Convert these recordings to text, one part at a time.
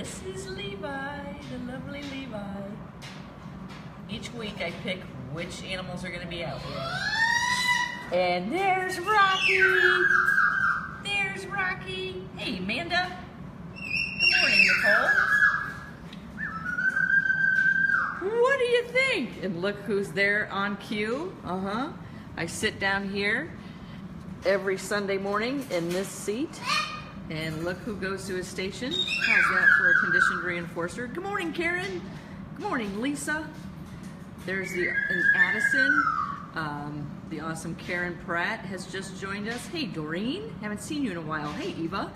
This is Levi, the lovely Levi. Each week I pick which animals are going to be out here. And there's Rocky. There's Rocky. Hey, Amanda. Good morning, Nicole. What do you think? And look who's there on cue. I sit down here every Sunday morning in this seat. And look who goes to his station. How's that for a conditioned reinforcer? Good morning, Karen. Good morning, Lisa. There's Addison. The awesome Karen Pratt has just joined us. Hey, Doreen. Haven't seen you in a while. Hey, Eva.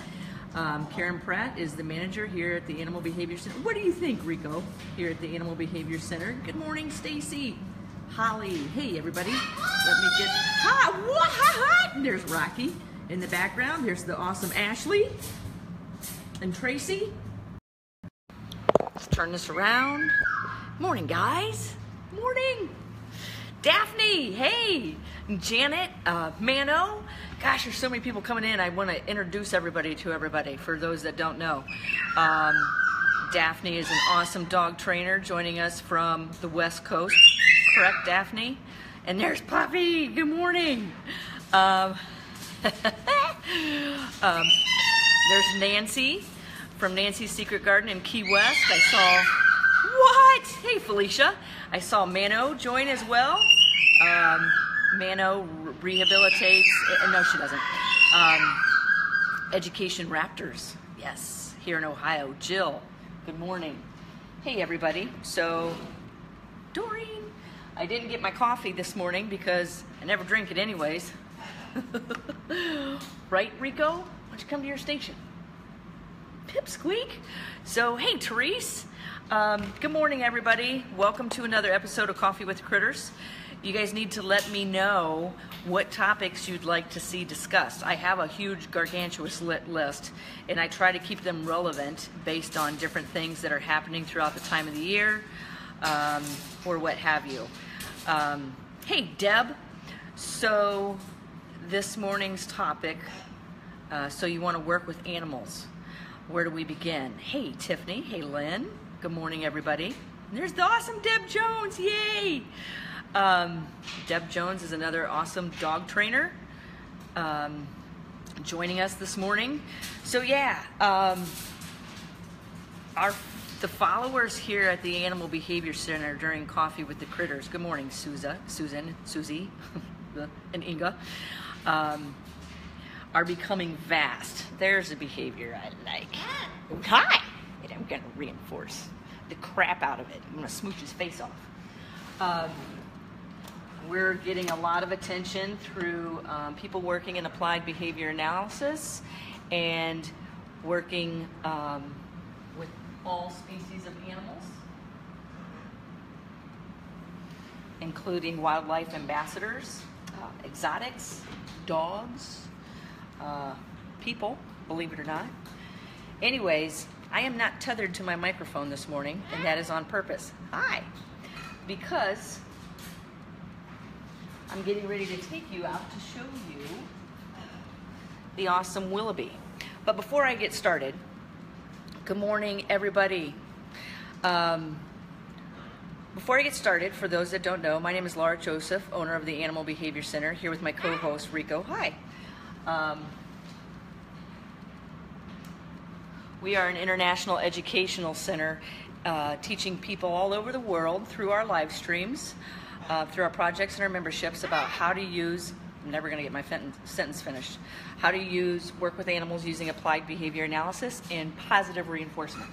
Karen Pratt is the manager here at the Animal Behavior Center. What do you think, Rico, here at the Animal Behavior Center? Good morning, Stacy. Holly. Hey, everybody. Let me get... What? There's Rocky. In the background, there's the awesome Ashley and Tracy. Let's turn this around. Morning, guys. Morning. Daphne, hey. Janet, Mano. Gosh, there's so many people coming in. I want to introduce everybody to everybody for those that don't know. Daphne is an awesome dog trainer joining us from the West Coast. Correct, Daphne? And there's Puppy. Good morning. There's Nancy from Nancy's Secret Garden in Key West. I saw, what? Hey, Felicia. I saw Mano join as well. Mano rehabilitates, no, she doesn't. Education Raptors, yes, here in Ohio. Jill, good morning. Hey, everybody. So, Doreen, I didn't get my coffee this morning because I never drink it anyways. Right, Rico? Why don't you come to your station? Pipsqueak. So, hey, Therese. Good morning, everybody. Welcome to another episode of Coffee with Critters. You guys need to let me know what topics you'd like to see discussed. I have a huge, gargantuous list, and I try to keep them relevant based on different things that are happening throughout the time of the year, or what have you. Hey, Deb. So, this morning's topic, so you want to work with animals. Where do we begin? Hey, Tiffany. Hey, Lynn. Good morning, everybody. And there's the awesome Deb Jones. Yay! Deb Jones is another awesome dog trainer joining us this morning. So, yeah, the followers here at the Animal Behavior Center during Coffee with the Critters, good morning, Susan, Susie, and Inga, are becoming vast. There's a behavior I like. Hi! And I'm going to reinforce the crap out of it. I'm going to smooch his face off. We're getting a lot of attention through people working in applied behavior analysis and working with all species of animals, including wildlife ambassadors, exotics, dogs, people, believe it or not. Anyways, I am not tethered to my microphone this morning, and that is on purpose. Hi! Because I'm getting ready to take you out to show you the awesome Willoughby. But before I get started, good morning, everybody. Before I get started, for those that don't know, my name is Lara Joseph, owner of the Animal Behavior Center, here with my co-host, Rico. Hi. We are an international educational center teaching people all over the world through our live streams, through our projects and our memberships about how to use, I'm never going to get my sentence finished, how to work with animals using applied behavior analysis and positive reinforcement.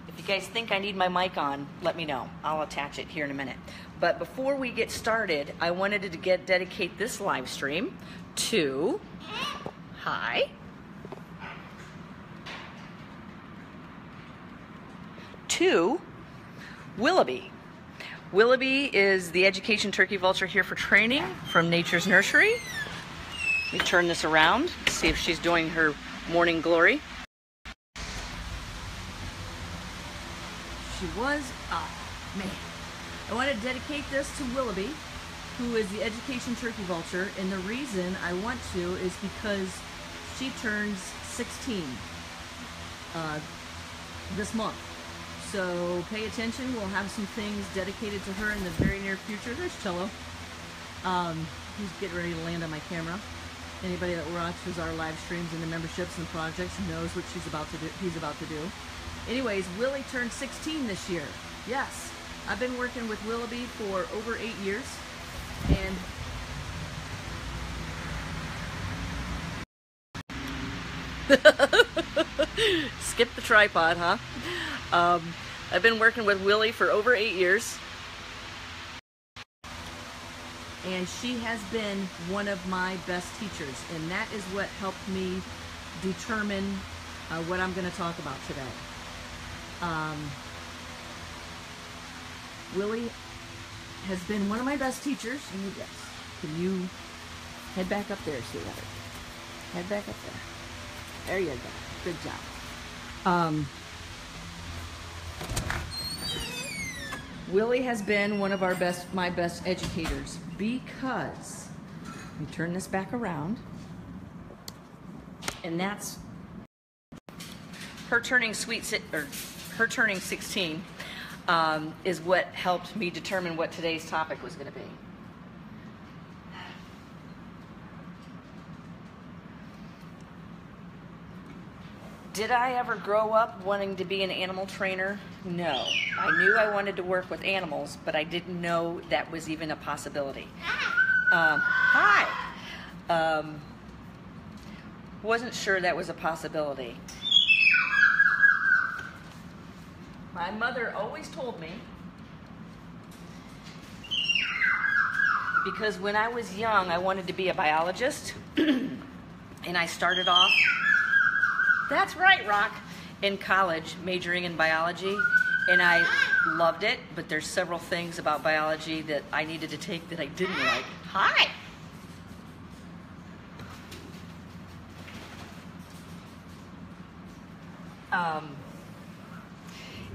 If you guys think I need my mic on, let me know. I'll attach it here in a minute. But before we get started, I wanted to dedicate this live stream to, to Willoughby. Willoughby is the education turkey vulture here for training from Nature's Nursery. Let me turn this around, see if she's doing her morning glory. She was up. Man, I want to dedicate this to Willoughby, who is the education turkey vulture, and the reason I want to is because she turns 16 this month. So pay attention. We'll have some things dedicated to her in the very near future. There's Cello. He's getting ready to land on my camera. Anybody that watches our live streams and the memberships and projects knows what he's about to do. Anyways, Willie turned 16 this year. Yes, I've been working with Willoughby for over 8 years, and skip the tripod, huh? I've been working with Willie for over 8 years, and she has been one of my best teachers, and that is what helped me determine what I'm going to talk about today. Willie has been one of my best teachers. Yes. Can you head back up there, sweetheart? Head back up there. There you go. Good job. Willie has been one of my best educators because, let me turn this back around, and that's her turning 16 is what helped me determine what today's topic was going to be. Did I ever grow up wanting to be an animal trainer? No. I knew I wanted to work with animals, but I didn't know that was even a possibility. Hi. Wasn't sure that was a possibility. My mother always told me, because when I was young, I wanted to be a biologist, and I started off, that's right, Rock, in college, majoring in biology, and I loved it, but there's several things about biology that I needed to take that I didn't like. Hi!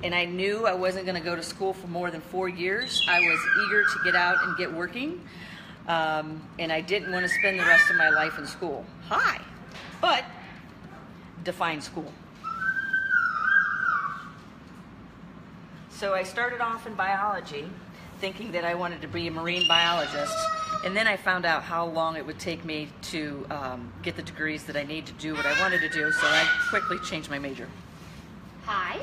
And I knew I wasn't going to go to school for more than 4 years. I was eager to get out and get working, and I didn't want to spend the rest of my life in school. Hi! But define school. So I started off in biology, thinking that I wanted to be a marine biologist, and then I found out how long it would take me to get the degrees that I need to do what I wanted to do, so I quickly changed my major. Hi.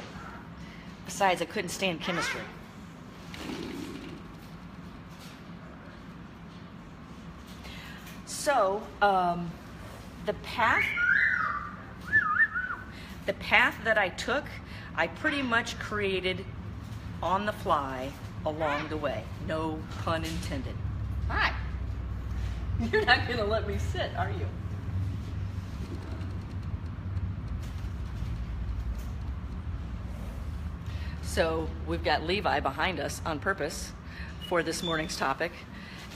Besides, I couldn't stand chemistry. So, the path that I took, I pretty much created on the fly along the way. No pun intended. Hi. You're not going to let me sit, are you? So we've got Levi behind us on purpose for this morning's topic.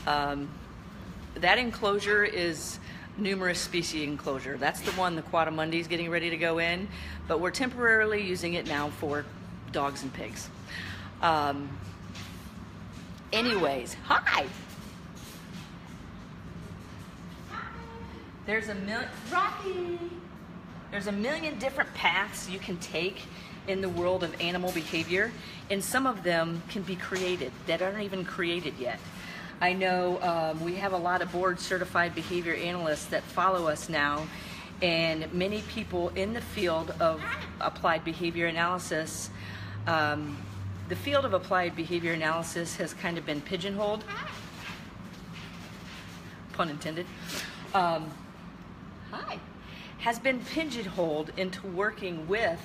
That enclosure is numerous species enclosure. That's the one the Quadamundi is getting ready to go in, but we're temporarily using it now for dogs and pigs. Anyways, hi! There's a million different paths you can take in the world of animal behavior, and some of them can be created that aren't even created yet. I know we have a lot of board certified behavior analysts that follow us now, and many people in the field of applied behavior analysis. The field of applied behavior analysis has kind of been pigeonholed, pun intended, has been pigeonholed into working with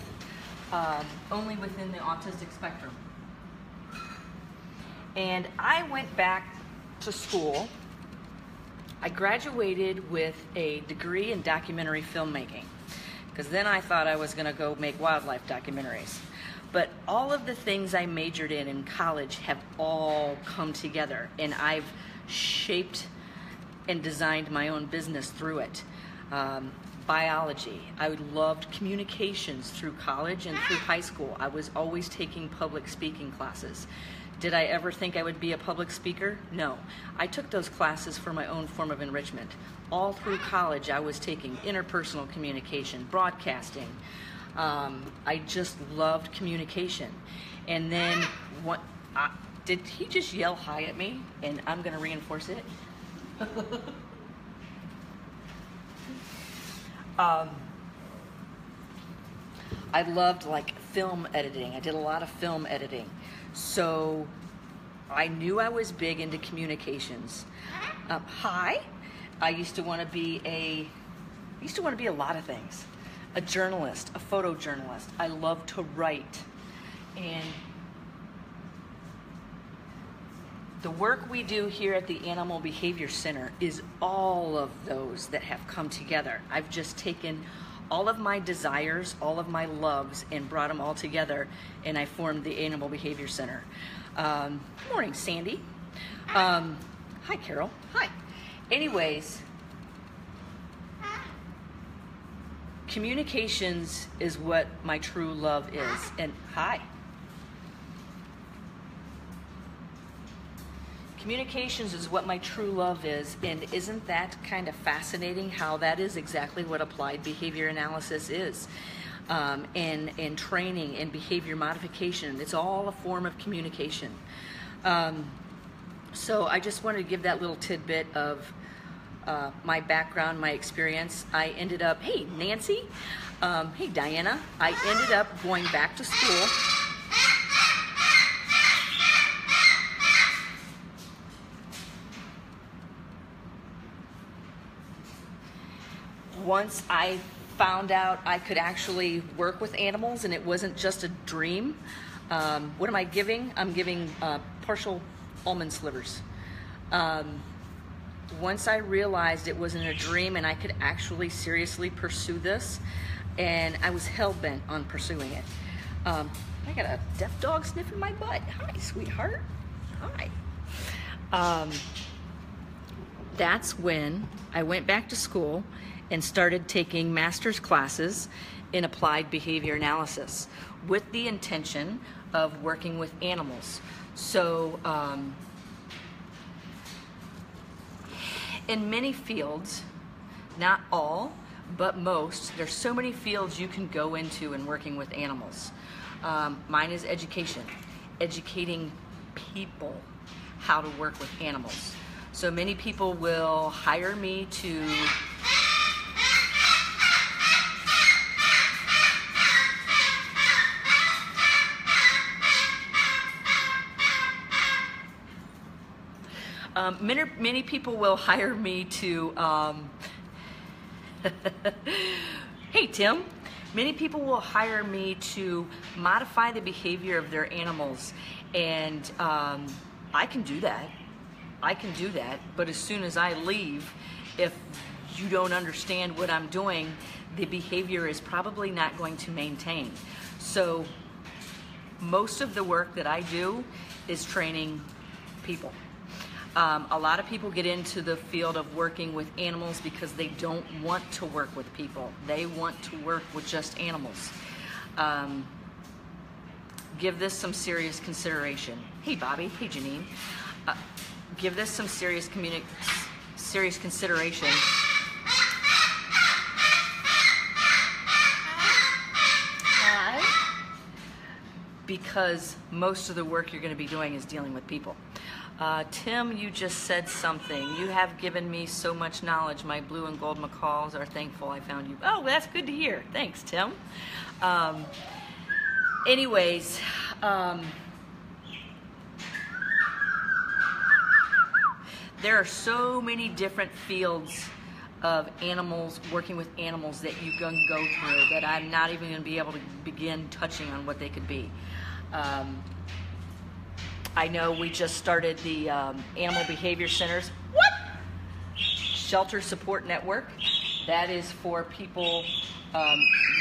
only within the autistic spectrum. And I went back to school. I graduated with a degree in documentary filmmaking, because then I thought I was going to go make wildlife documentaries. But all of the things I majored in college have all come together, and I've shaped and designed my own business through it. Biology. I loved communications through college and through high school. I was always taking public speaking classes. Did I ever think I would be a public speaker? No. I took those classes for my own form of enrichment. All through college, I was taking interpersonal communication, broadcasting. I just loved communication. And then, did he just yell hi at me? And I'm going to reinforce it. I loved like film editing. I did a lot of film editing. So I knew I was big into communications. Hi. I used to want to be a lot of things. A journalist, a photojournalist. I love to write. And the work we do here at the Animal Behavior Center is all of those that have come together. I've just taken all of my desires, all of my loves, and brought them all together, and I formed the Animal Behavior Center. Good morning, Sandy. Hi, Carol. Hi. Anyways, communications is what my true love is. And hi. Communications is what my true love is, and isn't that kind of fascinating how that is exactly what applied behavior analysis is, and training and behavior modification. It's all a form of communication. So I just wanted to give that little tidbit of my background, my experience. I ended up, hey Nancy, hey Diana, I ended up going back to school. Once I found out I could actually work with animals and it wasn't just a dream. What am I giving? I'm giving partial almond slivers. Once I realized it wasn't a dream and I could actually seriously pursue this, and I was hell-bent on pursuing it. I got a deaf dog sniffing my butt. Hi, sweetheart. Hi. That's when I went back to school and started taking master's classes in applied behavior analysis with the intention of working with animals. So in many fields, not all, but most, there's so many fields you can go into in working with animals. Mine is education, educating people how to work with animals. So many people will hire me to many people will hire me to, hey Tim, many people will hire me to modify the behavior of their animals, and I can do that. I can do that, but as soon as I leave, if you don't understand what I'm doing, the behavior is probably not going to maintain. So most of the work that I do is training people. A lot of people get into the field of working with animals because they don't want to work with people. They want to work with just animals. Give this some serious consideration. Hey Bobby, hey Janine. Give this some serious consideration. Because most of the work you're going to be doing is dealing with people. Tim, you just said something. You have given me so much knowledge. My blue and gold macaws are thankful I found you. Oh, that's good to hear. Thanks, Tim. Anyways, there are so many different fields of animals, working with animals, that you can go through that I'm not even going to be able to begin touching on what they could be. I know we just started the Animal Behavior Centers Shelter Support Network. That is for people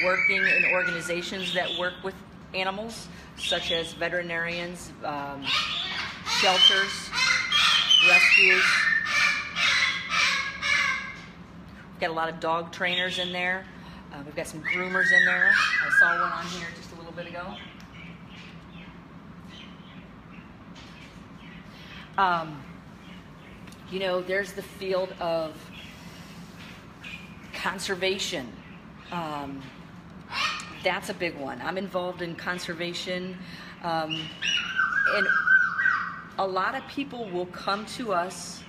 working in organizations that work with animals, such as veterinarians, shelters, rescues. We've got a lot of dog trainers in there. We've got some groomers in there. I saw one on here just a little bit ago. You know, there's the field of conservation. That's a big one. I'm involved in conservation, and a lot of people will come to us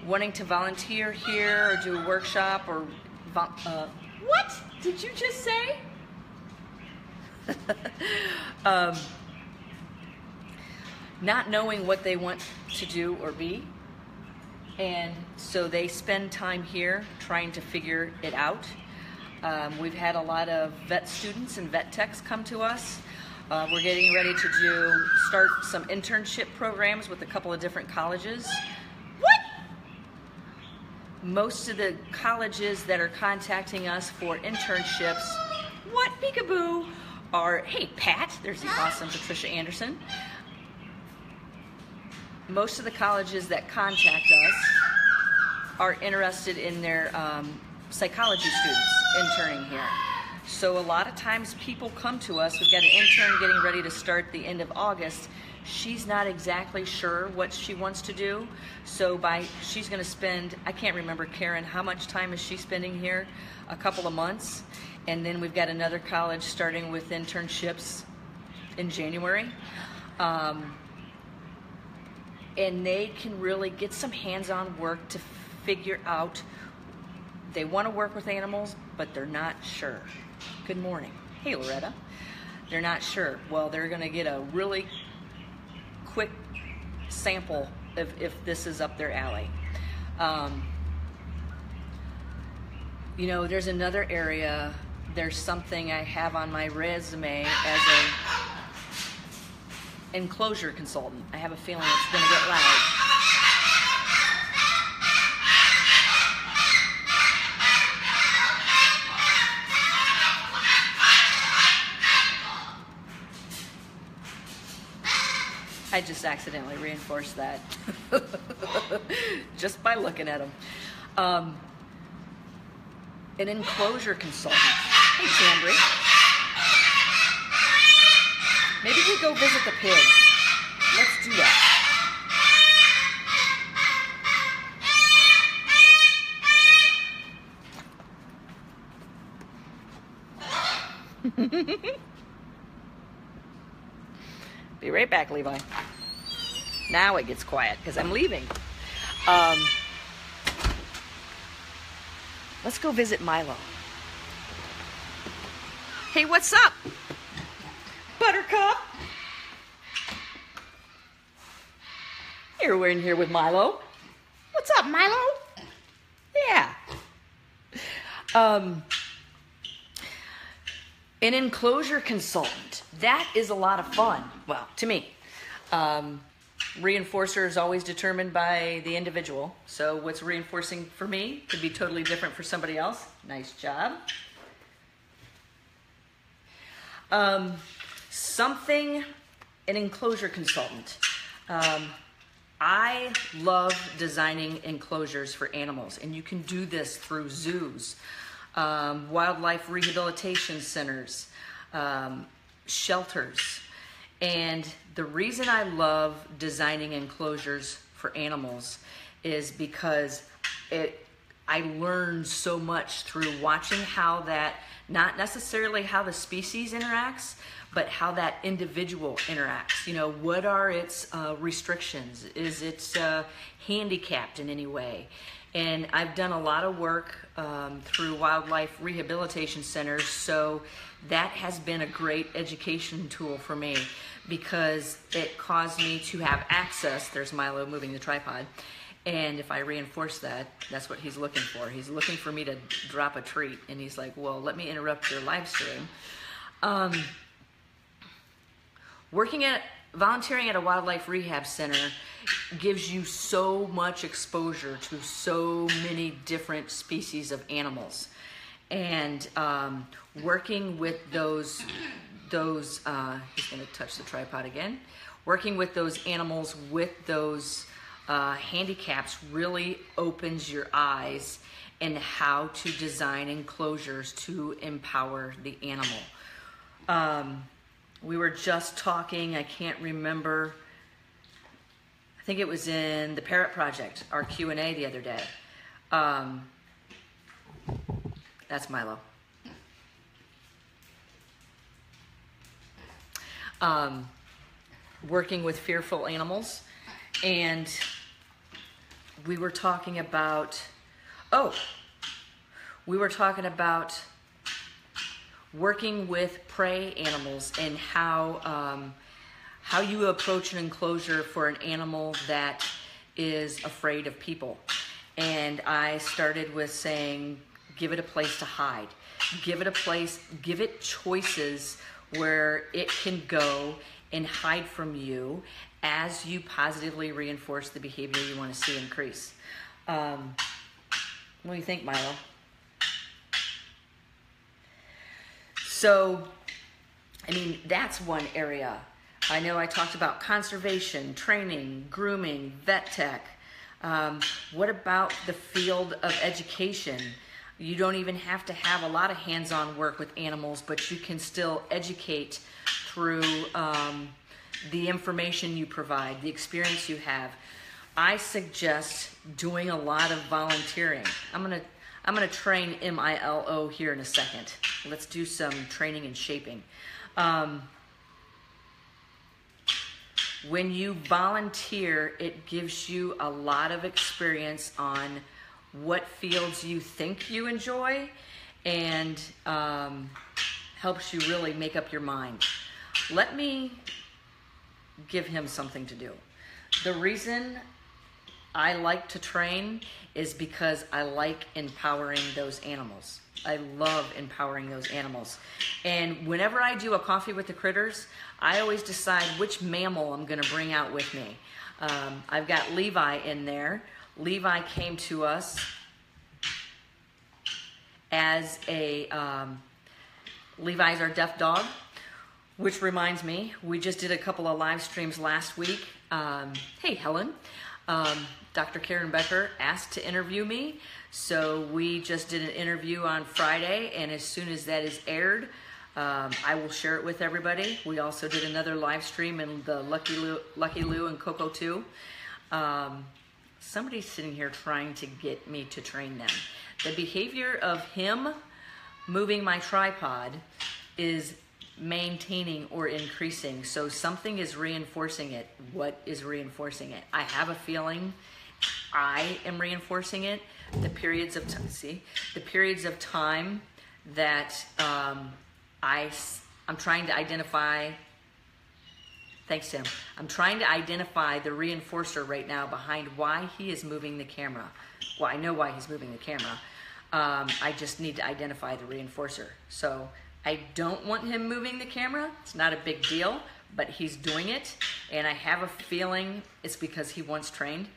wanting to volunteer here or do a workshop or what did you just say? Not knowing what they want to do or be, and so they spend time here trying to figure it out. We've had a lot of vet students and vet techs come to us. We're getting ready to start some internship programs with a couple of different colleges. What? Most of the colleges that are contacting us for internships, what peekaboo, are, hey Pat, there's the awesome Patricia Anderson. Most of the colleges that contact us are interested in their psychology students interning here. So a lot of times people come to us, we've got an intern getting ready to start the end of August. She's not exactly sure what she wants to do, so she's going to spend, I can't remember, Karen, how much time is she spending here? A couple of months. And then we've got another college starting with internships in January. And they can really get some hands-on work to figure out, they want to work with animals, but they're not sure. Good morning. Hey, Loretta. They're not sure. Well, they're going to get a really quick sample if this is up their alley. You know, there's another area, there's something I have on my resume as an enclosure consultant. I have a feeling it's going to get loud. I just accidentally reinforced that just by looking at them. An enclosure consultant. Hey, Chambry. Maybe we go visit the pigs. Let's do that. Be right back, Levi. Now it gets quiet because I'm leaving. Let's go visit Milo. Hey, what's up, Buttercup? We're in here with Milo. What's up, Milo? Yeah. An enclosure consultant. That is a lot of fun. Well, to me. Reinforcer is always determined by the individual. So what's reinforcing for me could be totally different for somebody else. Nice job. An enclosure consultant. I love designing enclosures for animals, and you can do this through zoos, wildlife rehabilitation centers, shelters. And the reason I love designing enclosures for animals is because I learn so much through watching how that, not necessarily how the species interacts, but how that individual interacts. You know, what are its restrictions? Is it handicapped in any way? And I've done a lot of work through wildlife rehabilitation centers, so that has been a great education tool for me because it caused me to have access. There's Milo moving the tripod. And if I reinforce that, that's what he's looking for. He's looking for me to drop a treat. And he's like, well, let me interrupt your live stream. Volunteering at a wildlife rehab center gives you so much exposure to so many different species of animals. And working with those he's going to touch the tripod again. Working with those animals with those handicaps really opens your eyes in how to design enclosures to empower the animal. We were just talking, I can't remember I think it was in the Parrot Project, our Q&A the other day. That's Milo. Working with fearful animals, and we were talking about, working with prey animals and how you approach an enclosure for an animal that is afraid of people. And I started with saying, give it a place to hide. Give it choices where it can go and hide from you as you positively reinforce the behavior you want to see increase. What do you think, Milo? So, I mean, that's one area. I know I talked about conservation, training, grooming, vet tech. What about the field of education? You don't even have to have a lot of hands-on work with animals, but you can still educate through the information you provide, the experience you have. I suggest doing a lot of volunteering. I'm gonna train MILO here in a second. Let's do some training and shaping. When you volunteer, it gives you a lot of experience on what fields you think you enjoy, and helps you really make up your mind. Let me give him something to do. The reason I like to train is because I like empowering those animals. I love empowering those animals. And whenever I do a coffee with the critters, I always decide which mammal I'm gonna bring out with me. I've got Levi in there. Levi came to us as a, Levi's our deaf dog, which reminds me, we just did a couple of live streams last week. Hey, Helen. Dr. Karen Becker asked to interview me, so we just did an interview on Friday, and as soon as that is aired, I will share it with everybody. We also did another live stream in the Lucky Lou and Coco 2. Somebody's sitting here trying to get me to train them. The behavior of him moving my tripod is maintaining or increasing, so something is reinforcing it. What is reinforcing it? I have a feeling I am reinforcing it. The periods of time, the periods of time that I'm trying to identify. Thanks, Tim. I'm trying to identify the reinforcer right now behind why he is moving the camera. Well, I know why he's moving the camera. I just need to identify the reinforcer. So I don't want him moving the camera. It's not a big deal, but he's doing it. And I have a feeling it's because he wants trained.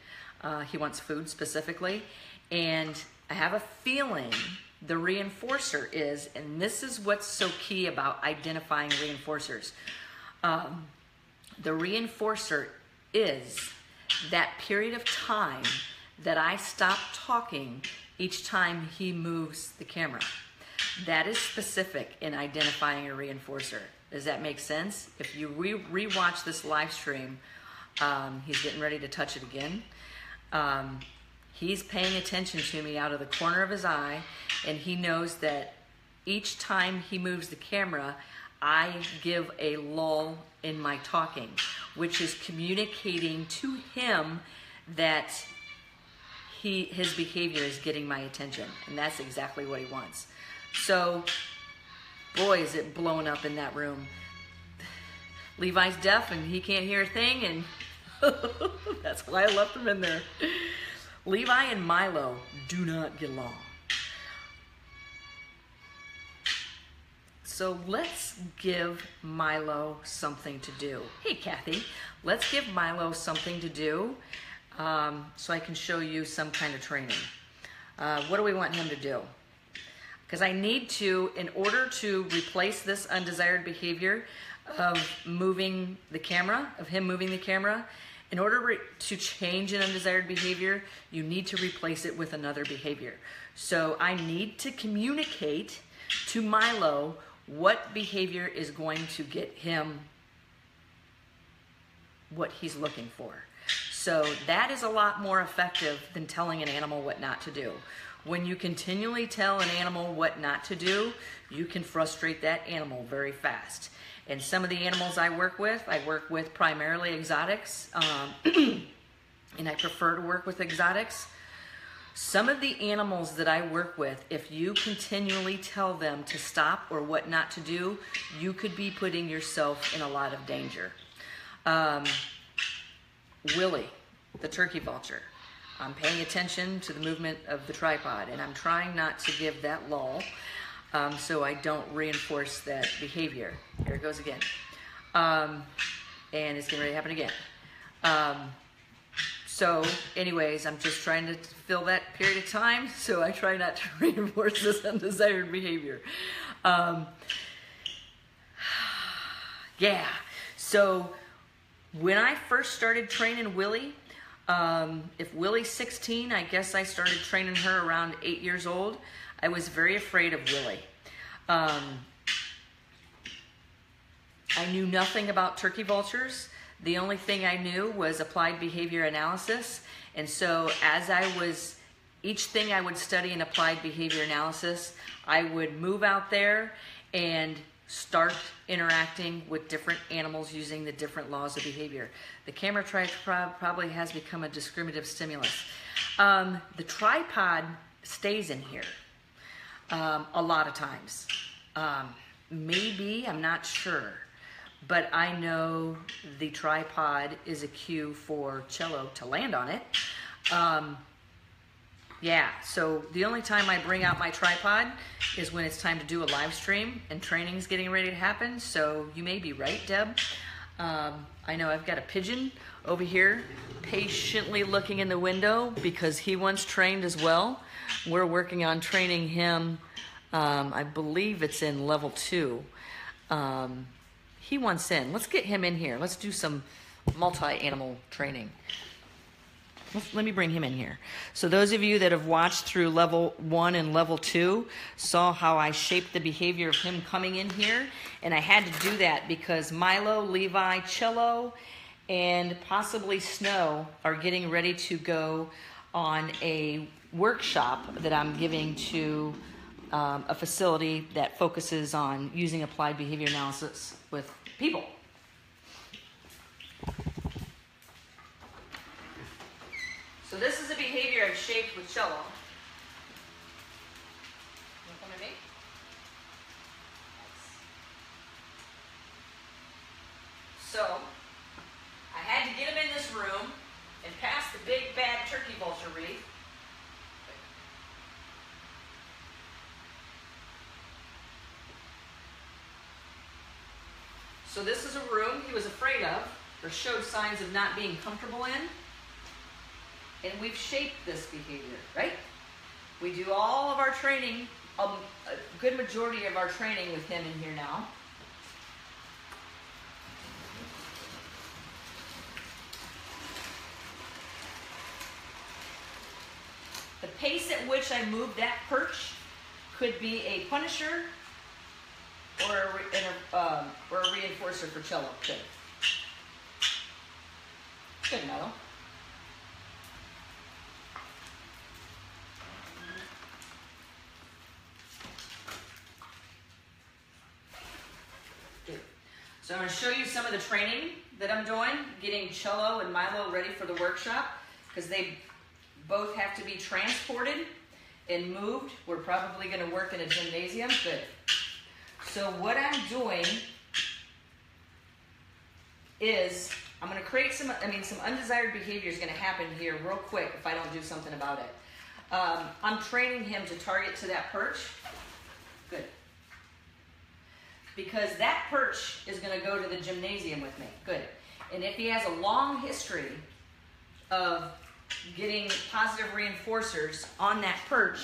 He wants food specifically. And I have a feeling the reinforcer is, and this is what's so key about identifying reinforcers. The reinforcer is that period of time that I stop talking each time he moves the camera. That is specific in identifying a reinforcer. Does that make sense? If you re-watch this live stream, he's getting ready to touch it again. He's paying attention to me out of the corner of his eye, and he knows that each time he moves the camera, I give a lull in my talking, which is communicating to him that his behavior is getting my attention, and that's exactly what he wants. So, boy, is it blowing up in that room. Levi's deaf and he can't hear a thing, and that's why I left him in there. Levi and Milo do not get along. So let's give Milo something to do. Hey, Kathy, let's give Milo something to do so I can show you some kind of training. What do we want him to do? Because I need to, in order to replace this undesired behavior of moving the camera, of him moving the camera, in order to change an undesired behavior, you need to replace it with another behavior. So I need to communicate to Milo what behavior is going to get him what he's looking for. So that is a lot more effective than telling an animal what not to do. When you continually tell an animal what not to do, you can frustrate that animal very fast. And some of the animals I work with primarily exotics, and I prefer to work with exotics. Some of the animals that I work with, if you continually tell them to stop or what not to do, you could be putting yourself in a lot of danger. Willie, the turkey vulture. I'm paying attention to the movement of the tripod, and I'm trying not to give that lull so I don't reinforce that behavior. Here it goes again. And it's getting ready to happen again. So anyways, I'm just trying to fill that period of time, so I try not to reinforce this undesired behavior. Yeah, so when I first started training Willie, if Willie's 16, I guess I started training her around 8 years old. I was very afraid of Willie. I knew nothing about turkey vultures. The only thing I knew was applied behavior analysis. And so each thing I would study in applied behavior analysis, I would move out there and start interacting with different animals using the different laws of behavior. The camera tripod probably has become a discriminative stimulus. The tripod stays in here a lot of times. Maybe, I'm not sure, but I know the tripod is a cue for Cello to land on it. Yeah, so the only time I bring out my tripod is when it's time to do a live stream and training's getting ready to happen. So you may be right, Deb. I know I've got a pigeon over here patiently looking in the window because he once trained as well. We're working on training him. I believe it's in level 2. He wants in. Let's get him in here. Let's do some multi-animal training. Let me bring him in here. So those of you that have watched through level 1 and level 2 saw how I shaped the behavior of him coming in here. And I had to do that because Milo, Levi, Cello, and possibly Snow are getting ready to go on a workshop that I'm giving to a facility that focuses on using applied behavior analysis with people. So this is a behavior I've shaped with Cello. You want to come to me? So I had to get him in this room and pass the big bad turkey vulture wreath. So this is a room he was afraid of or showed signs of not being comfortable in. And we've shaped this behavior, right? We do all of our training, a good majority of our training with him in here now. The pace at which I move that perch could be a punisher or a reinforcer for Cello. Good. Good, Milo. So I'm going to show you some of the training that I'm doing, getting Cello and Milo ready for the workshop, because they both have to be transported and moved. We're probably going to work in a gymnasium. Good. So what I'm doing is I'm going to create some undesired behavior is going to happen here real quick if I don't do something about it. I'm training him to target to that perch. Good. Because that perch is going to go to the gymnasium with me. Good. And if he has a long history of getting positive reinforcers on that perch,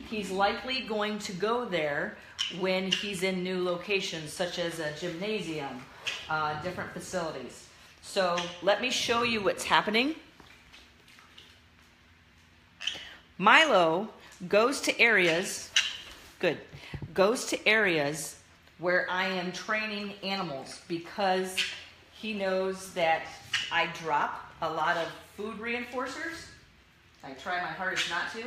he's likely going to go there when he's in new locations, such as a gymnasium, different facilities. So let me show you what's happening. Milo goes to areas, good, goes to areas where I am training animals because he knows that I drop a lot of food reinforcers. I try my hardest not to.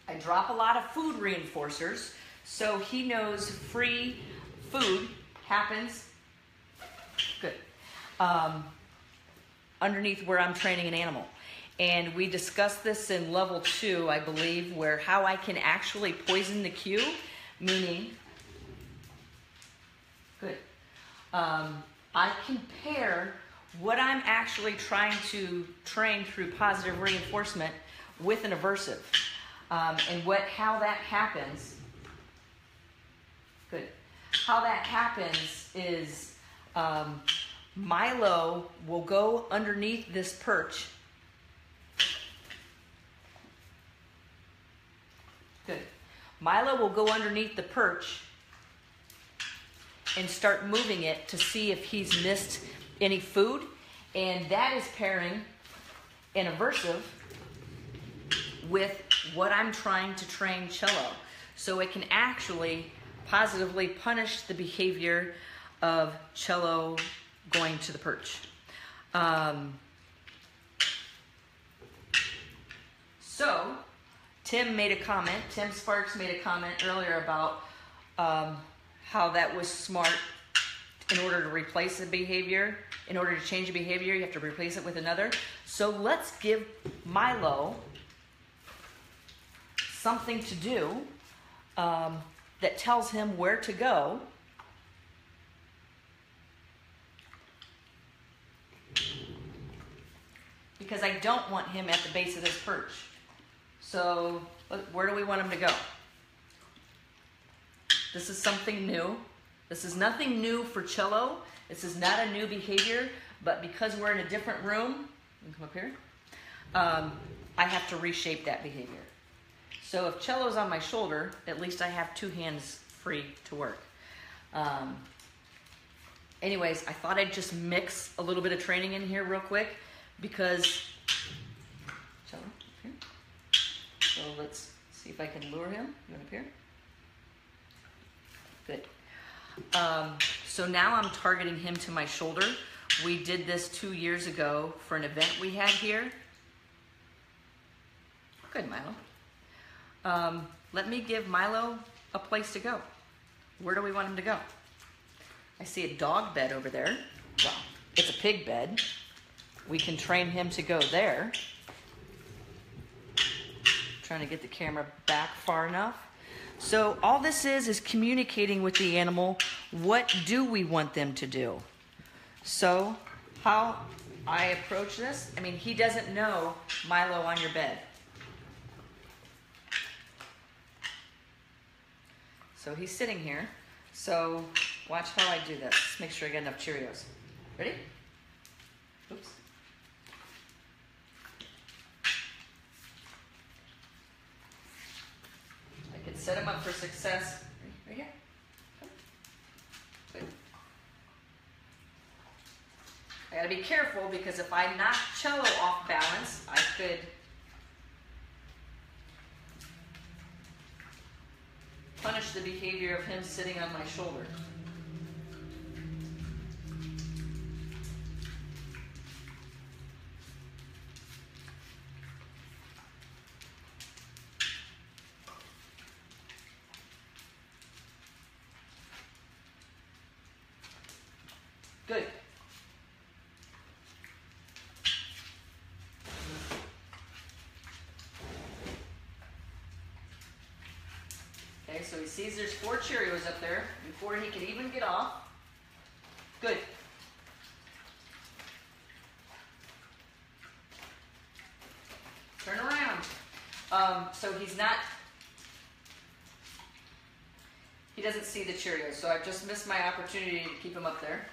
I drop a lot of food reinforcers so he knows free food happens good underneath where I'm training an animal. And we discussed this in level 2, I believe, where how I can actually poison the cue, meaning, good. I compare what I'm actually trying to train through positive reinforcement with an aversive. And how that happens, good. How that happens is Milo will go underneath this perch. Good. Milo will go underneath the perch and start moving it to see if he's missed any food. And that is pairing an aversive with what I'm trying to train Cello. So it can actually positively punish the behavior of Cello going to the perch. So Tim Sparks made a comment earlier about how that was smart. In order to replace a behavior, in order to change a behavior, you have to replace it with another. So let's give Milo something to do that tells him where to go. Because I don't want him at the base of this perch. So where do we want him to go? This is something new. This is nothing new for Cello. This is not a new behavior, but because we're in a different room, you can come up here, I have to reshape that behavior. So if Cello's on my shoulder, at least I have 2 hands free to work. Anyways, I thought I'd just mix a little bit of training in here real quick because Cello, up here. So let's see if I can lure him. You want up here? Good. So now I'm targeting him to my shoulder. We did this 2 years ago for an event we had here. Good, Milo. Let me give Milo a place to go. Where do we want him to go? I see a dog bed over there. Well, it's a pig bed. We can train him to go there. Trying to get the camera back far enough. So all this is communicating with the animal, what do we want them to do? So how I approach this, I mean, he doesn't know Milo on your bed. So he's sitting here. So watch how I do this. Let's make sure I get enough Cheerios. Ready? Oops. Set him up for success. Right here. Good. I gotta be careful because if I knock Cello off balance, I could punish the behavior of him sitting on my shoulder. Good. Okay, so he sees there's 4 Cheerios up there before he can even get off. Good. Turn around. So he doesn't see the Cheerios, so I've just missed my opportunity to keep him up there.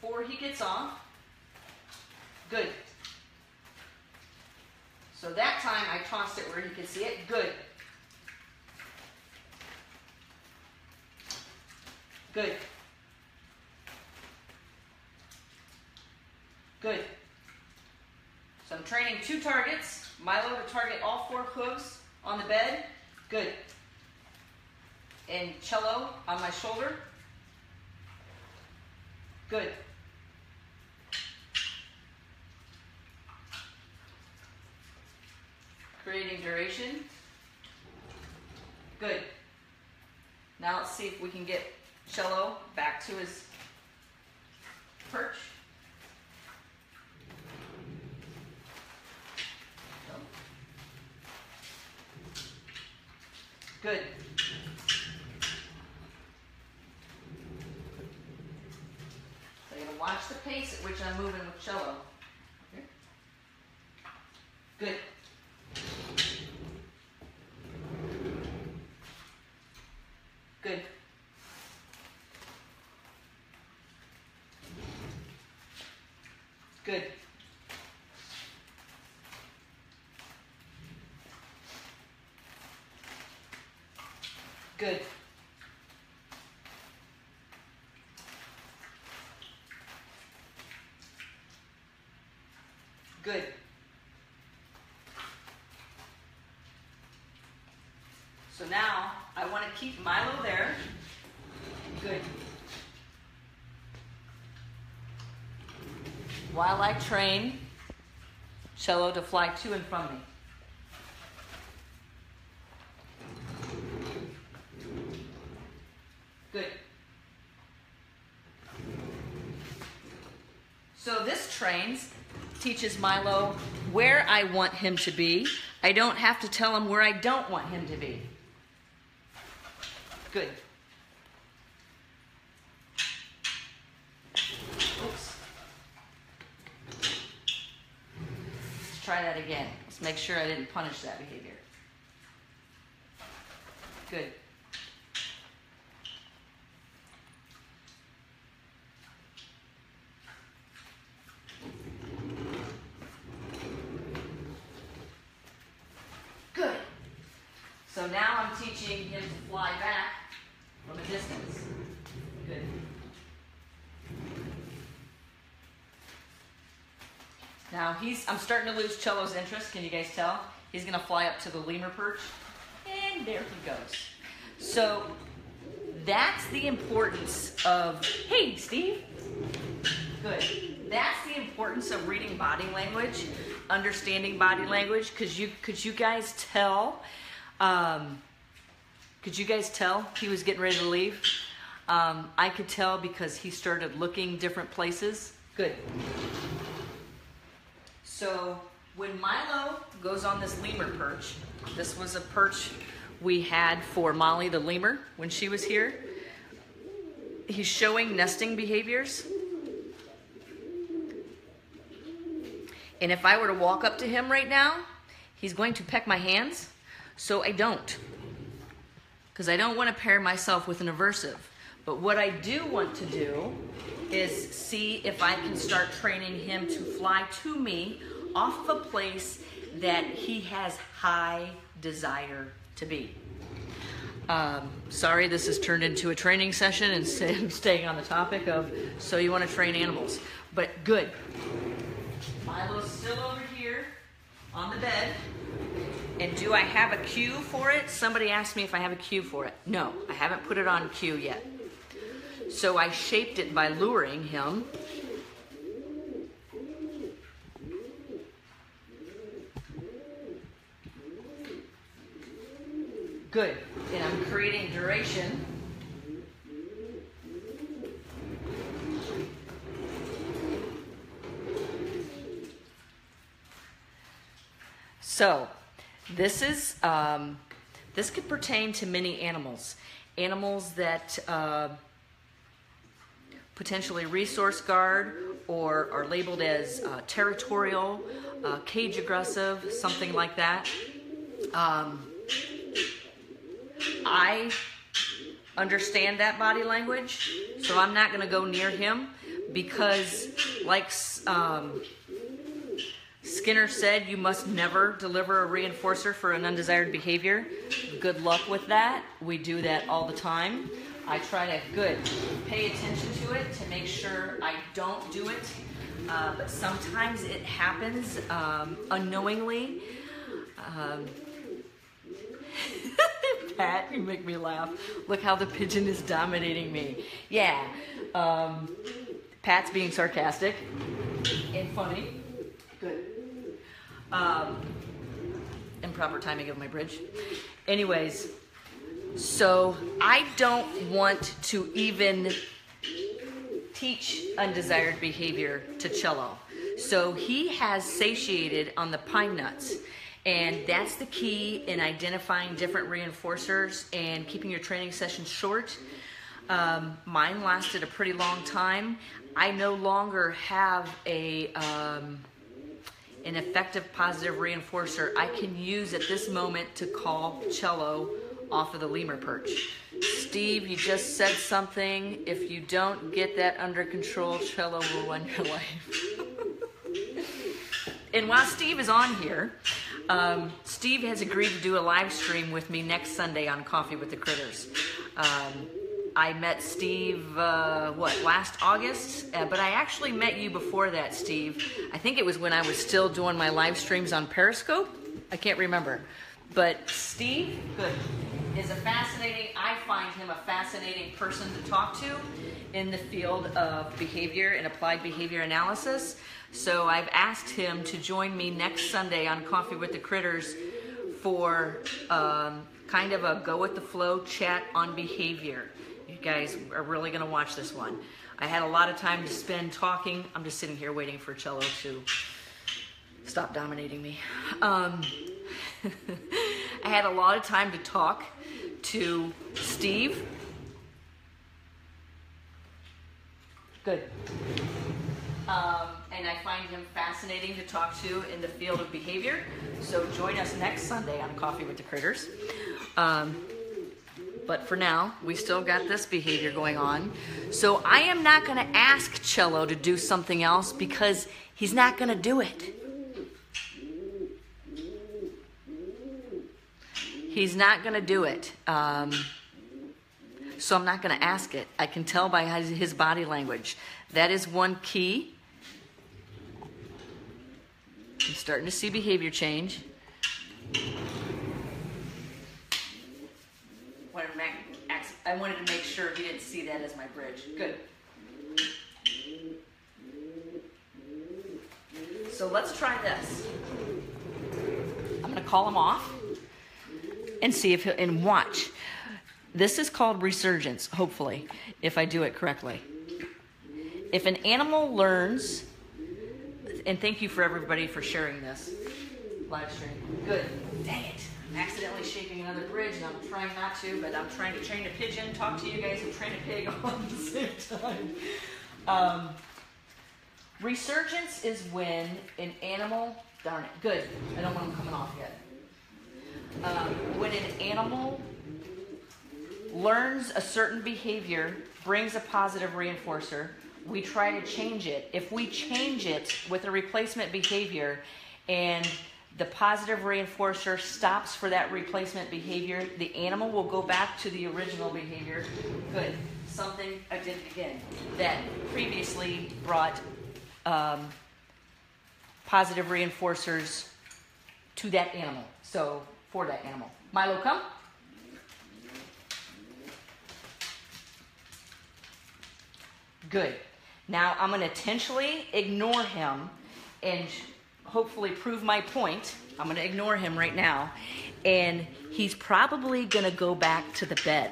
Before he gets off, good. So that time I tossed it where he could see it, good. Good. Good. So I'm training 2 targets, Milo to target all 4 hooves on the bed, Good. And cello on my shoulder. Good. Creating duration. Good. Now let's see if we can get cello back to his perch. Good. So you're going to watch the pace at which I'm moving with cello. Okay. Good. Good. Good. Good. Good. So now I want to keep Milo there. Good. While I train cello to fly to and from me. Good. So this teaches Milo where I want him to be. I don't have to tell him where I don't want him to be. Good. Oops. Let's try that again. Let's make sure I didn't punish that behavior. Good. Good. So now I'm teaching him to fly back from a distance. Good. Now I'm starting to lose cello's interest. Can you guys tell? He's going to fly up to the lemur perch. And there he goes. So that's the importance of, hey, Steve. Good. That's the importance of reading body language, understanding body language. Could you guys tell? Could you guys tell he was getting ready to leave? I could tell because he started looking different places. Good. So when Milo goes on this lemur perch, this was a perch we had for Molly the lemur when she was here. He's showing nesting behaviors. And if I were to walk up to him right now, he's going to peck my hands. So I don't. Because I don't want to pair myself with an aversive. But what I do want to do is see if I can start training him to fly to me off of a place that he has high desire to be. Sorry, this has turned into a training session instead of staying on the topic of, so you want to train animals. But good. Milo's still over here on the bed. And do I have a cue for it? Somebody asked me if I have a cue for it. No, I haven't put it on cue yet. So I shaped it by luring him. Good. And I'm creating duration. So this could pertain to many animals. Animals that potentially resource guard or are labeled as territorial, cage aggressive, something like that. I understand that body language, so I'm not going to go near him because, like Skinner said, you must never deliver a reinforcer for an undesired behavior. Good luck with that. We do that all the time. I try to, pay attention to it to make sure I don't do it. But sometimes it happens unknowingly. Pat, you make me laugh. Look how the pigeon is dominating me. Yeah, Pat's being sarcastic and funny. Good. Improper timing of my bridge. Anyways, so I don't want to even teach undesired behavior to Cello. So he has satiated on the pine nuts. And that's the key in identifying different reinforcers and keeping your training sessions short. Mine lasted a pretty long time. I no longer have an effective positive reinforcer I can use at this moment to call Cello off of the lemur perch. Steve, you just said something. If you don't get that under control, Cello will run your life. And while Steve is on here, Steve has agreed to do a live stream with me next Sunday on Coffee with the Critters. I met Steve, last August? But I actually met you before that, Steve. I think it was when I was still doing my live streams on Periscope. I can't remember. But Steve, is I find him a fascinating person to talk to in the field of behavior and applied behavior analysis. So I've asked him to join me next Sunday on Coffee with the Critters for kind of a go with the flow chat on behavior. You guys are really going to watch this one. I had a lot of time to spend talking. I'm just sitting here waiting for Cello to stop dominating me. I had a lot of time to talk to Steve. Good. And I find him fascinating to talk to in the field of behavior. So join us next Sunday on Coffee with the Critters. But for now, we still got this behavior going on. So I am not going to ask Cello to do something else because he's not going to do it. He's not going to do it. So I'm not going to ask it. I can tell by his body language. That is one key. I'm starting to see behavior change. I wanted to make sure he didn't see that as my bridge. Good. So let's try this. I'm going to call him off and see if and watch. This is called resurgence, hopefully, if I do it correctly. If an animal learns, and thank you for everybody for sharing this live stream. Good. Dang it. I'm accidentally shaping another bridge, and I'm trying not to, but I'm trying to train a pigeon, talk to you guys, and train a pig all at the same time. Resurgence is when an animal, darn it, good. I don't want them coming off yet. When an animal learns a certain behavior, brings a positive reinforcer, we try to change it. If we change it with a replacement behavior and the positive reinforcer stops for that replacement behavior, the animal will go back to the original behavior. Good. Something I did again that previously brought positive reinforcers to that animal. So for that animal. Milo, come. Good. Now I'm going to intentionally ignore him and hopefully prove my point. I'm going to ignore him right now. And he's probably going to go back to the bed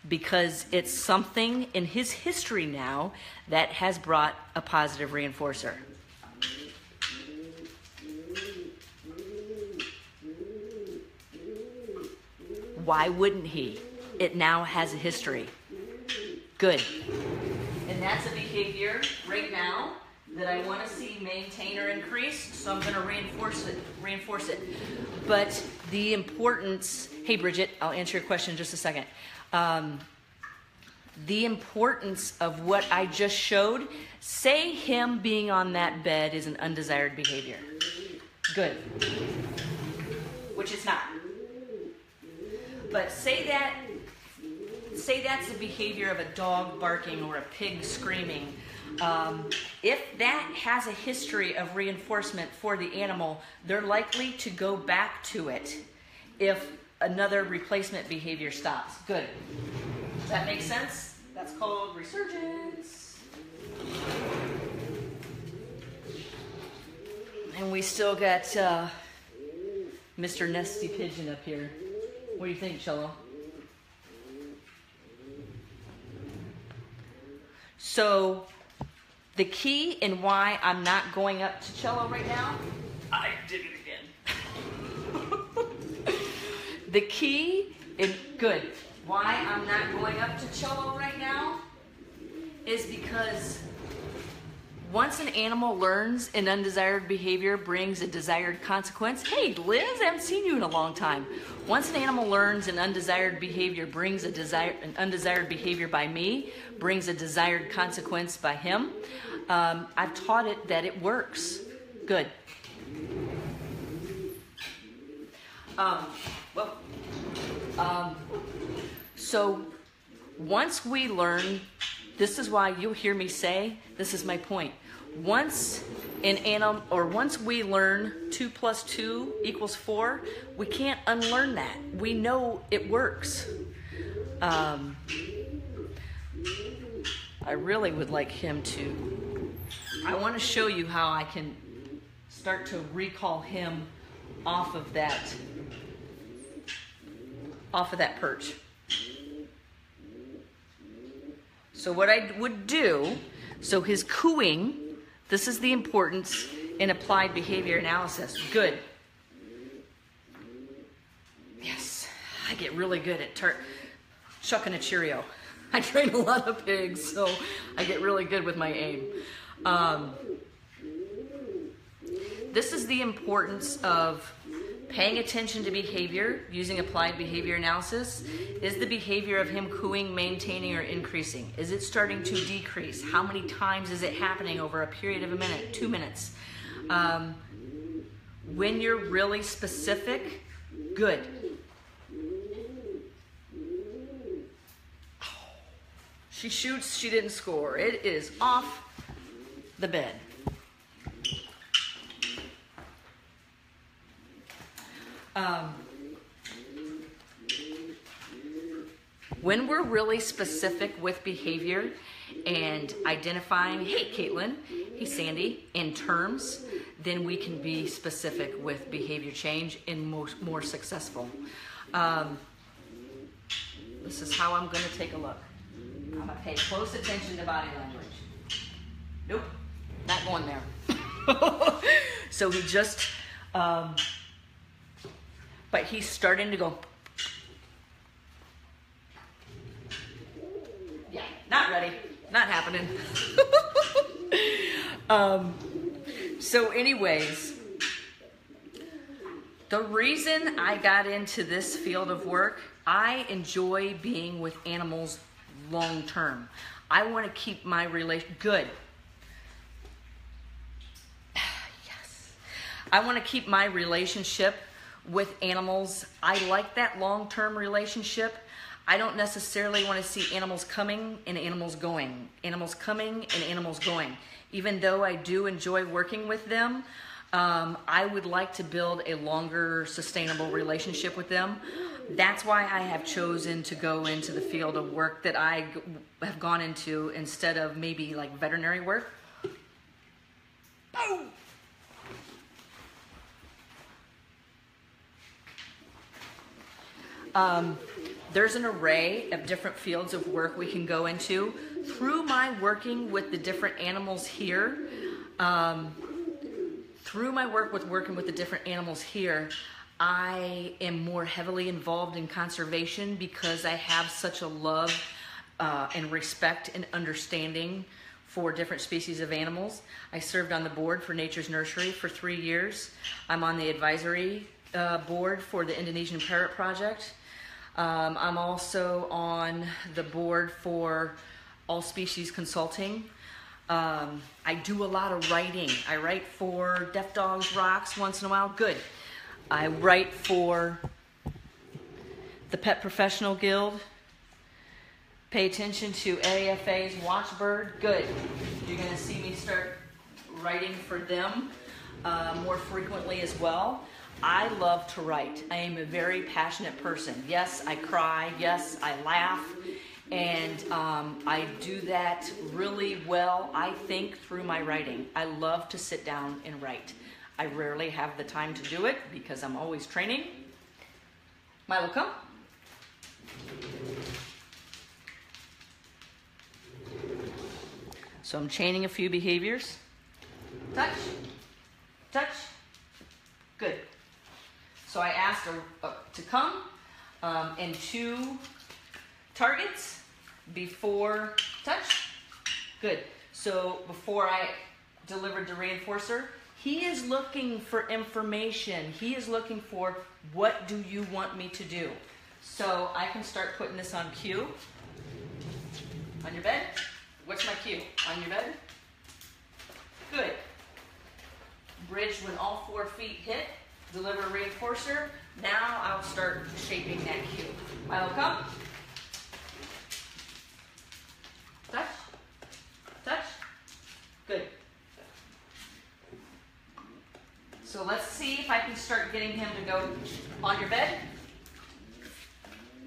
because it's something in his history now that has brought a positive reinforcer. Why wouldn't he? It now has a history. Good. And that's a behavior right now that I want to see maintain or increase, so I'm going to reinforce it. But the importance, hey Bridget, I'll answer your question in just a second. The importance of what I just showed, say him being on that bed is an undesired behavior. Good. Which it's not. But say that's the behavior of a dog barking or a pig screaming. If that has a history of reinforcement for the animal, they're likely to go back to it. If another replacement behavior stops. Good. Does that make sense? That's called resurgence. And we still got Mr. Nesty Pigeon up here. What do you think, Cello? So the key in why I'm not going up to Cello right now, I did it again. The key in, good, why I'm not going up to Cello right now is because once an animal learns an undesired behavior brings a desired consequence. Hey, Liz, I haven't seen you in a long time. Once an animal learns an undesired behavior brings an undesired behavior by me, brings a desired consequence by him. I've taught it that it works. Good. So once we learn, this is why you'll hear me say, this is my point. Once we learn 2 + 2 = 4, we can't unlearn that. We know it works. I really would like him to, I want to show you how I can start to recall him off of that perch. So what I would do, so his cooing, this is the importance in applied behavior analysis. Good. Yes, I get really good at chucking a Cheerio. I train a lot of pigs, so I get really good with my aim. This is the importance of paying attention to behavior using applied behavior analysis. Is the behavior of him cooing maintaining or increasing? Is it starting to decrease? How many times is it happening over a period of a minute, 2 minutes? When you're really specific, good. She shoots, she didn't score. It is off the bed. When we're really specific with behavior and identifying, hey Caitlin, hey Sandy, in terms, then we can be specific with behavior change and more successful. This is how I'm going to take a look. I'm going to pay close attention to body language. Nope, not going there. So he just, but he's starting to go. Yeah, not ready, not happening. So anyways, the reason I got into this field of work, I enjoy being with animals long term. I want to keep my good. Yes. I want to keep my relationship with animals. I like that long-term relationship. I don't necessarily want to see animals coming and animals going. Animals coming and animals going. Even though I do enjoy working with them, I would like to build a longer, sustainable relationship with them. That's why I have chosen to go into the field of work that I have gone into instead of maybe like veterinary work. Boom! There's an array of different fields of work we can go into. Through my working with the different animals here, I am more heavily involved in conservation because I have such a love and respect and understanding for different species of animals. I served on the board for Nature's Nursery for 3 years. I'm on the advisory board for the Indonesian Parrot Project. I'm also on the board for All Species Consulting. I do a lot of writing. I write for Deaf Dogs Rocks once in a while. Good. I write for the Pet Professional Guild. Pay attention to AFA's Watchbird. Good. You're going to see me start writing for them more frequently as well. I love to write. I am a very passionate person. Yes, I cry. Yes, I laugh. And I do that really well, I think, through my writing. I love to sit down and write. I rarely have the time to do it because I'm always training. Milo, come. So I'm chaining a few behaviors. Touch, touch, good. So I asked her to come and 2 targets before touch, good. So before I delivered the reinforcer, he is looking for information. He is looking for, what do you want me to do? So I can start putting this on cue. On your bed. What's my cue? On your bed? Good. Bridge when all 4 feet hit. Deliver reinforcer. Now I'll start shaping that cue. Milo, come. Touch. Touch. Good. So let's see if I can start getting him to go on your bed.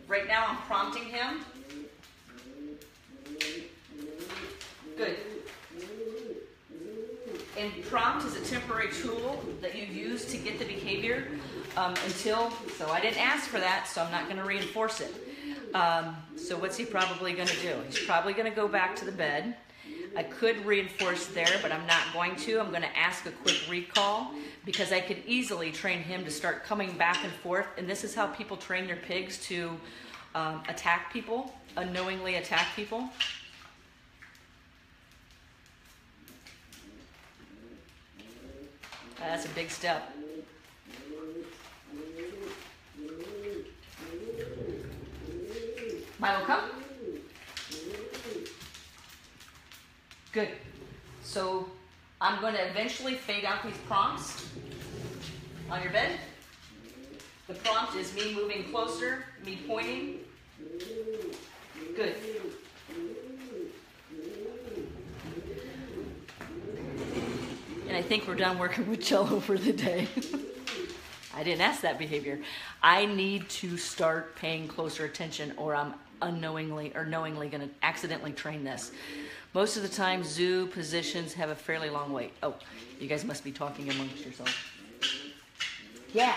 Right now I'm prompting him. Good. And prompt is a temporary tool that you use to get the behavior so I didn't ask for that, so I'm not going to reinforce it. So what's he probably going to do? He's probably going to go back to the bed. I could reinforce there, but I'm not going to. I'm going to ask a quick recall because I could easily train him to start coming back and forth. And this is how people train their pigs to attack people, unknowingly attack people. That's a big step. Milo, come. Good. So I'm going to eventually fade out these prompts on your bed. The prompt is me moving closer, me pointing. Good. And I think we're done working with Jello for the day. I didn't ask that behavior. I need to start paying closer attention or I'm unknowingly or knowingly going to accidentally train this. Most of the time, zoo positions have a fairly long wait. Oh, you guys must be talking amongst yourselves. Yeah.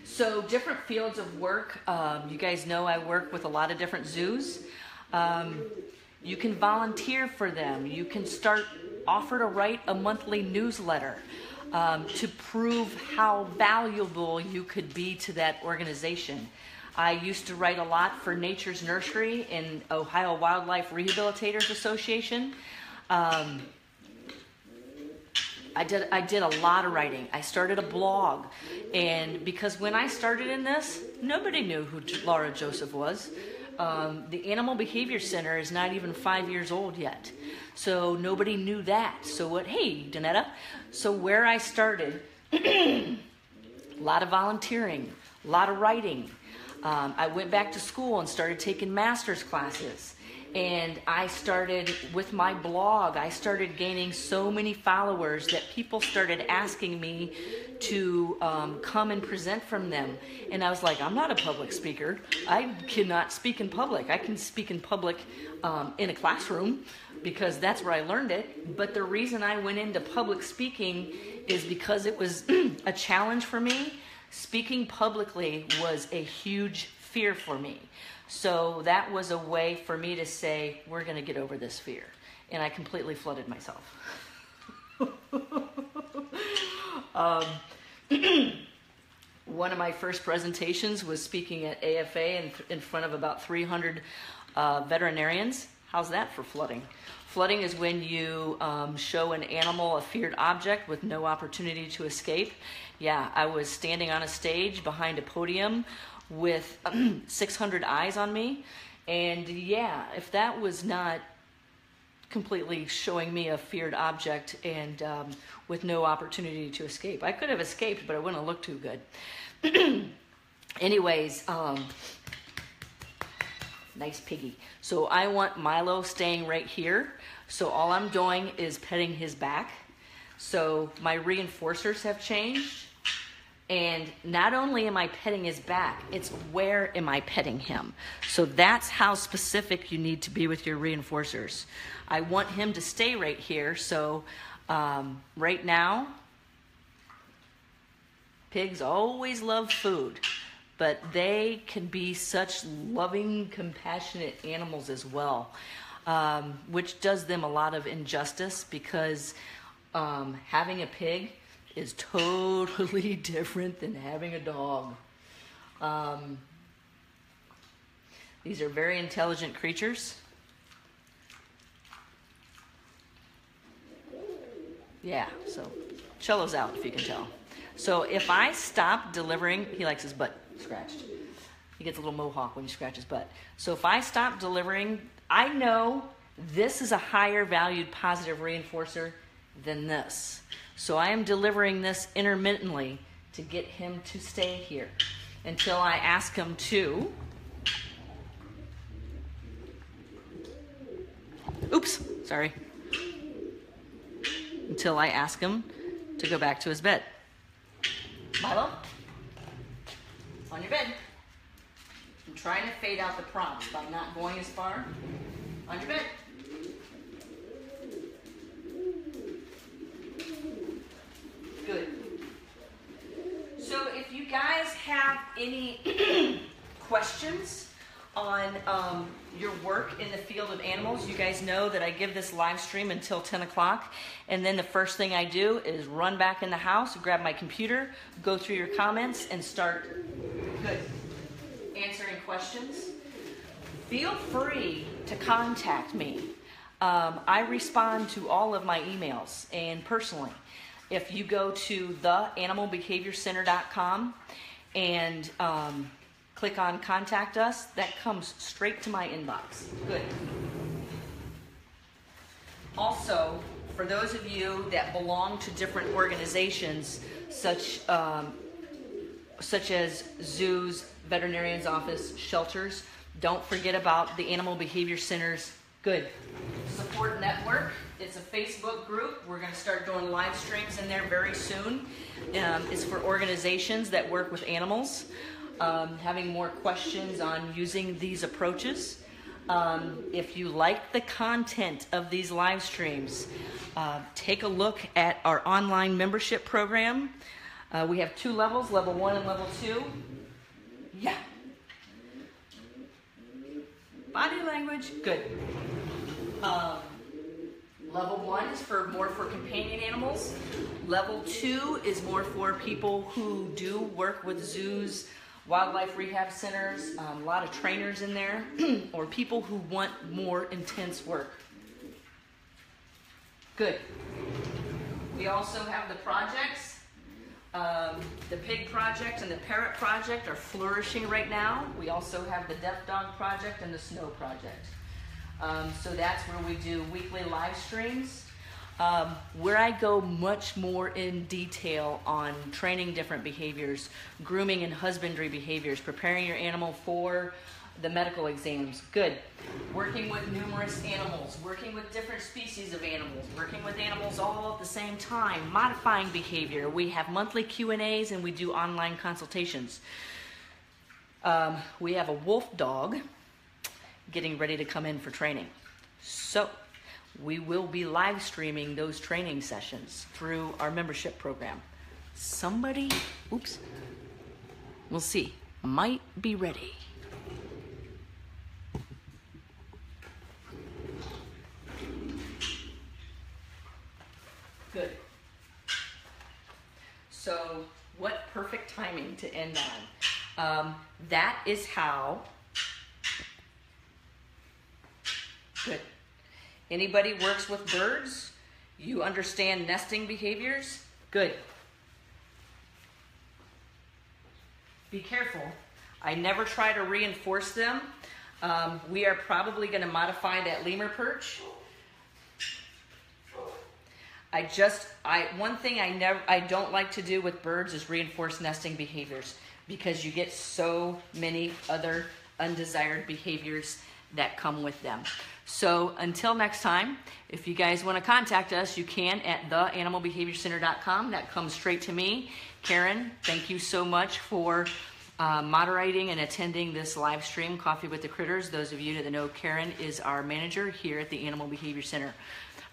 So different fields of work. You guys know I work with a lot of different zoos. You can volunteer for them. You can offer to write a monthly newsletter to prove how valuable you could be to that organization. I used to write a lot for Nature's Nursery in Ohio Wildlife Rehabilitators Association. I did a lot of writing. I started a blog, and because when I started in this, nobody knew who Lara Joseph was. The Animal Behavior Center is not even 5 years old yet, so nobody knew that. So hey, Donetta. So where I started, a lot of volunteering, a lot of writing. I went back to school and started taking master's classes. And I started with my blog, I started gaining so many followers that people started asking me to come and present from them. And I was like, I'm not a public speaker. I cannot speak in public. I can speak in public in a classroom because that's where I learned it. But the reason I went into public speaking is because it was a challenge for me. Speaking publicly was a huge fear for me. So that was a way for me to say, we're going to get over this fear. And I completely flooded myself. One of my first presentations was speaking at AFA in front of about 300 veterinarians. How's that for flooding? Flooding is when you show an animal a feared object with no opportunity to escape. Yeah, I was standing on a stage behind a podium with 600 eyes on me. And yeah, if that was not completely showing me a feared object and with no opportunity to escape. I could have escaped, but it wouldn't have looked too good. Anyways, nice piggy. So I want Milo staying right here. So all I'm doing is petting his back. So my reinforcers have changed. And not only am I petting his back, it's where am I petting him. So that's how specific you need to be with your reinforcers. I want him to stay right here. So right now, pigs always love food, but they can be such loving, compassionate animals as well, which does them a lot of injustice because having a pig is totally different than having a dog. These are very intelligent creatures. Yeah, so Cello's out if you can tell. So if I stop delivering, he likes his butt scratched. He gets a little mohawk when you scratch his butt. So if I stop delivering, I know this is a higher valued positive reinforcer than this. So I am delivering this intermittently to get him to stay here until I ask him to. Oops, sorry. Until I ask him to go back to his bed. Milo, on your bed. I'm trying to fade out the prompts by not going as far. On your bed. Good. So if you guys have any questions on your work in the field of animals, you guys know that I give this live stream until 10 o'clock. And then the first thing I do is run back in the house, grab my computer, go through your comments, and start answering questions. Feel free to contact me. I respond to all of my emails and personally. If you go to theanimalbehaviorcenter.com and click on contact us, that comes straight to my inbox. Good. Also, for those of you that belong to different organizations, such as zoos, veterinarian's office, shelters, don't forget about the Animal Behavior Center's support network. It's a Facebook group. We're going to start doing live streams in there very soon. It's for organizations that work with animals, having more questions on using these approaches. If you like the content of these live streams, take a look at our online membership program. We have 2 levels, level 1 and level 2. Yeah. Body language, good. Level 1 is more for companion animals. Level 2 is more for people who do work with zoos, wildlife rehab centers, a lot of trainers in there, or people who want more intense work. Good. We also have the projects. The pig project and the parrot project are flourishing right now. We also have the deaf dog project and the snow project. So that's where we do weekly live streams, where I go much more in detail on training different behaviors, grooming and husbandry behaviors, preparing your animal for the medical exams. Good. Working with numerous animals, working with different species of animals, working with animals all at the same time, modifying behavior. We have monthly Q&As and we do online consultations. We have a wolf dog getting ready to come in for training. So we will be live streaming those training sessions through our membership program. Somebody, oops, we'll see, might be ready. Good. So what perfect timing to end on. That is how. Good. Anybody works with birds? You understand nesting behaviors? Good. Be careful. I never try to reinforce them. We are probably going to modify that lemur perch. One thing I don't like to do with birds is reinforce nesting behaviors because you get so many other undesired behaviors that come with them. So until next time, if you guys want to contact us, you can at theanimalbehaviorcenter.com. That comes straight to me. Karen, thank you so much for moderating and attending this live stream, Coffee with the Critters. Those of you that know, Karen is our manager here at the Animal Behavior Center.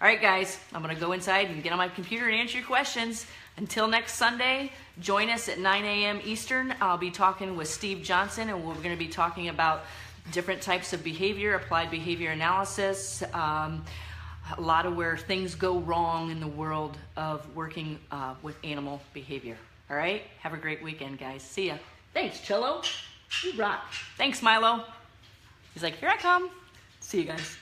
All right, guys, I'm going to go inside and get on my computer and answer your questions. Until next Sunday, join us at 9 a.m. Eastern. I'll be talking with Steve Johnson, and we're going to be talking about different types of behavior, applied behavior analysis, a lot of where things go wrong in the world of working with animal behavior. All right? Have a great weekend, guys. See ya. Thanks, Cello. You rock. Thanks, Milo. He's like, here I come. See you guys.